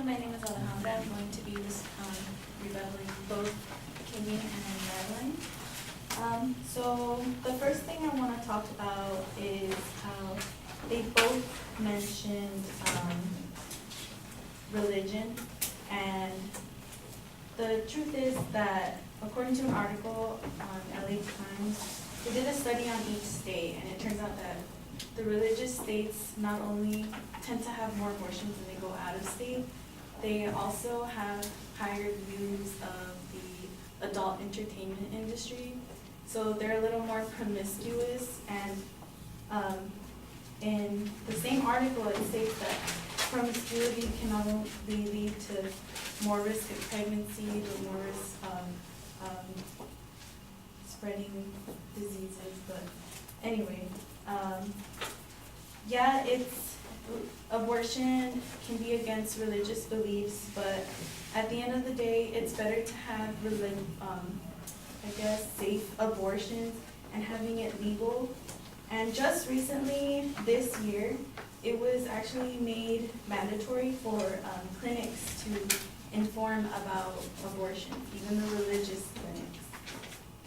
everyone, my name is Alejandra. I'm going to be rebutting both Kimmy and Madeline. So the first thing I want to talk about is how they both mentioned religion, and the truth is that according to an article on LA Times, they did a study on each state, and it turns out that the religious states not only tend to have more abortions when they go out of state, they also have higher views of the adult entertainment industry. So they're a little more promiscuous, and in the same article it states that promiscuity can not only lead to more risk of pregnancy, but more risk of spreading diseases. But anyway, yeah, abortion can be against religious beliefs, but at the end of the day, it's better to have safe abortions and having it legal. And just recently, this year, it was actually made mandatory for clinics to inform about abortion, even the religious clinics.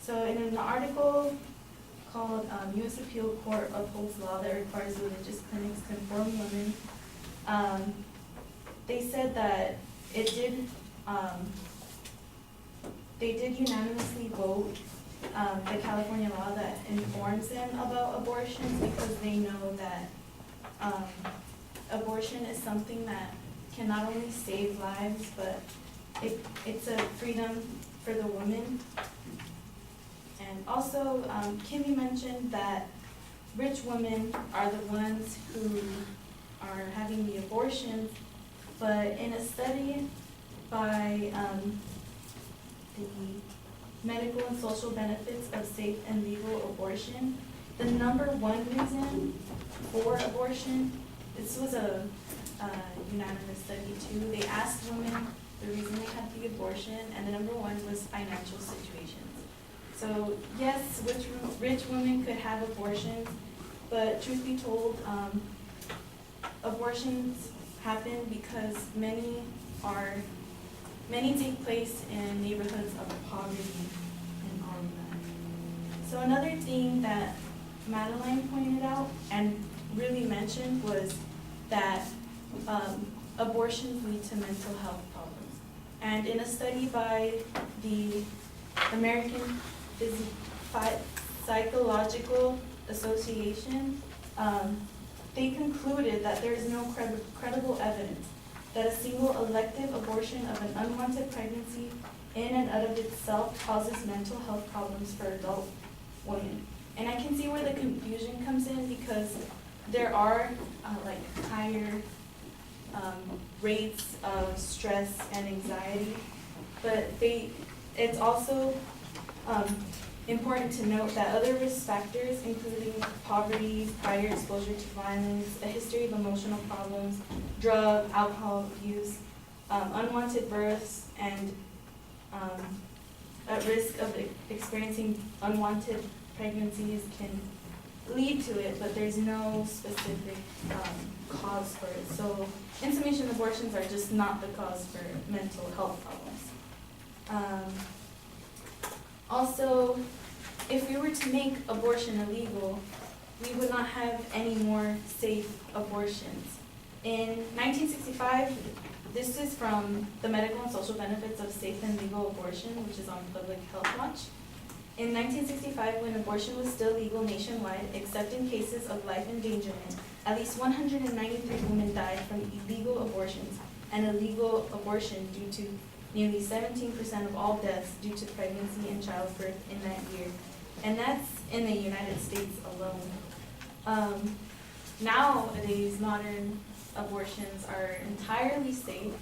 So in an article called U.S. Appeal Court Upholds Law That Requires Religious Clinics to Inform Women, they said that they did unanimously vote the California law that informs them about abortions, because they know that abortion is something that can not only save lives, but it's a freedom for the woman. And also, Kimmy mentioned that rich women are the ones who are having the abortions, but in a study by the Medical and Social Benefits of Safe and Legal Abortion, the number one reason for abortion, this was a unanimous study too, they asked women the reason they had the abortion, and the number one was financial situations. So yes, rich women could have abortions, but truth be told, abortions happen because many take place in neighborhoods of poverty and all of that. So another thing that Madeline pointed out and really mentioned was that abortions lead to mental health problems. And in a study by the American Psychological Association, they concluded that there is no credible evidence that a single elective abortion of an unwanted pregnancy in and of itself causes mental health problems for adult women. And I can see where the confusion comes in, because there are higher rates of stress and anxiety, but it's also important to note that other risk factors, including poverty, prior exposure to violence, a history of emotional problems, drug, alcohol use, unwanted births, and at risk of experiencing unwanted pregnancies can lead to it, but there's no specific cause for it. So in summation, abortions are just not the cause for mental health problems. Also, if we were to make abortion illegal, we would not have any more safe abortions. In 1965, this is from the Medical and Social Benefits of Safe and Legal Abortion, which is on Public Health Watch. In 1965, when abortion was still legal nationwide, except in cases of life endangerment, at least 193 women died from illegal abortions, and illegal abortion due to nearly 17% of all deaths due to pregnancy and childbirth in that year. And that's in the United States alone. Nowadays, modern abortions are entirely safe.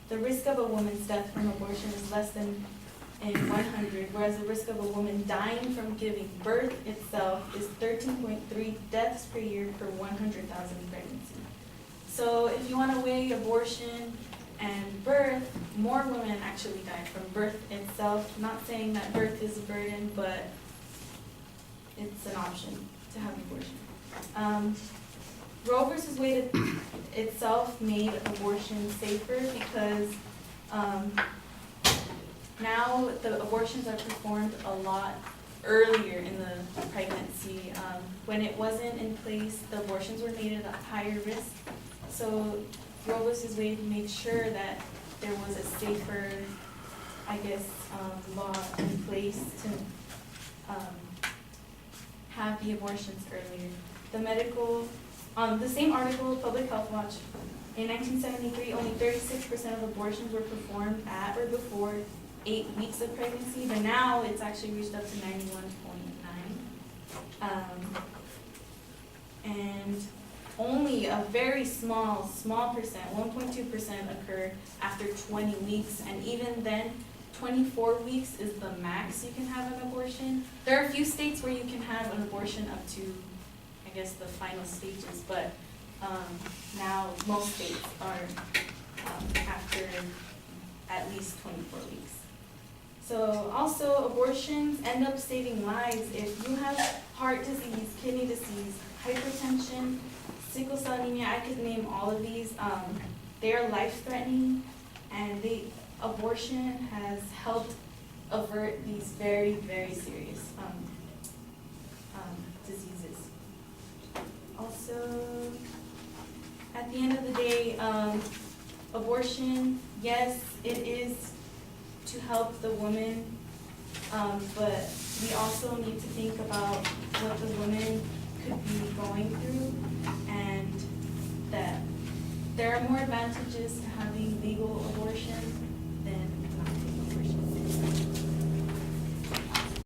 The risk of a woman's death from abortion is less than in 100, whereas the risk of a woman dying from giving birth itself is 13.3 deaths per year per 100,000 pregnancies. So if you want to weigh abortion and birth, more women actually die from birth itself. Not saying that birth is a burden, but it's an option to have abortion. Roe versus Wade itself made abortion safer because now the abortions are performed a lot earlier in the pregnancy. When it wasn't in place, the abortions were made at a higher risk. So Roe versus Wade made sure that there was a safer, I guess, law in place to have the abortions earlier. The same article, Public Health Watch, in 1973, only 36% of abortions were performed at or before 8 weeks of pregnancy, but now it's actually reached up to 91.9. And only a very small percent, 1.2% occur after 20 weeks, and even then, 24 weeks is the max you can have an abortion. There are a few states where you can have an abortion up to, I guess, the final stages, but now most states are after at least 24 weeks. So also abortions end up saving lives. If you have heart disease, kidney disease, hypertension, sickle cell anemia, I could name all of these. They are life-threatening, and abortion has helped avert these very, very serious diseases. Also, at the end of the day, abortion, yes, it is to help the woman, but we also need to think about what the woman could be going through, and that there are more advantages to having legal abortion than not taking abortion.